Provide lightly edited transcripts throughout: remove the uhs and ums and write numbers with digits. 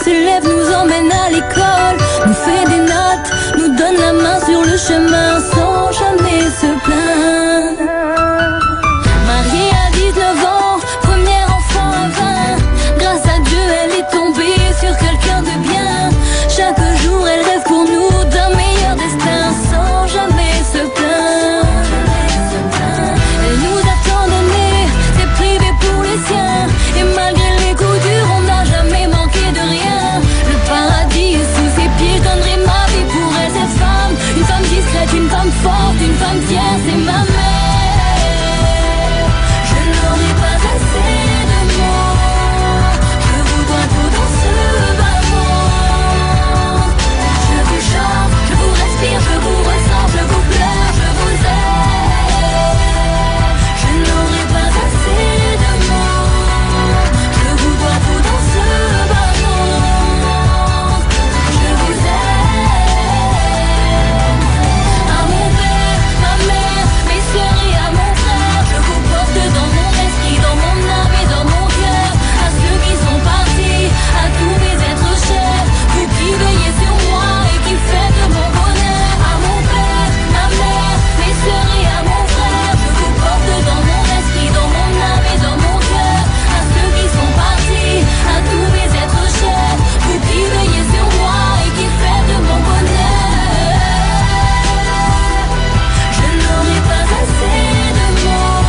s'élève, nous emmène à l'école, nous fait des notes, nous donne la main sur le chemin sans jamais se plaindre. Mariée à 19 ans, premier enfant à 20, grâce à Dieu elle est tombée sur quelqu'un de bien. Chaque jour elle rêve pour nous d'un meilleur destin sans jamais se plaindre. Elle nous a tant donné, c'est privé pour les siens, et malgré les coups durs on n'a jamais manqué de rien. Le paradis est sous ses pieds, je donnerai ma vie pour elle, cette femme. Une femme discrète, une femme forte, une femme fière, c'est ma mère. Je n'aurai pas assez de mots, je vous dois tout dans ce bas monde. Je vous chante, je vous respire, je vous ressens, je vous pleure, je vous aime. Je n'aurai pas assez de mots, je vous dois tout dans ce bas monde. Je vous aime. À mon père, ma mère, mes sœurs et à mon frère, je vous porte dans mon esprit, dans mon âme et dans mon cœur. À ceux qui sont partis, à tous mes êtres chers, vous qui veillez sur moi et qui faites de mon bonheur. À mon père, ma mère, mes sœurs et à mon frère, je vous porte dans mon esprit, dans mon âme et dans mon cœur. À ceux qui sont partis, à tous mes êtres chers, vous qui veillez sur moi et qui faites de mon bonheur. Je n'aurai pas assez de mots,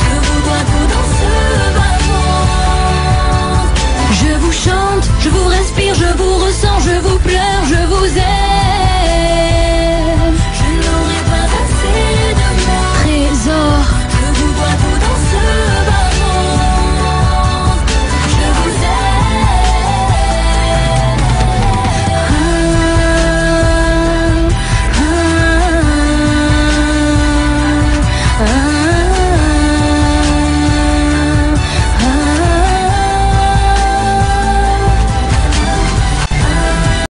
je vous dois tout dans ce bas monde. Je vous chante, je vous respire, je vous ressens, je vous pleure, je vous aime.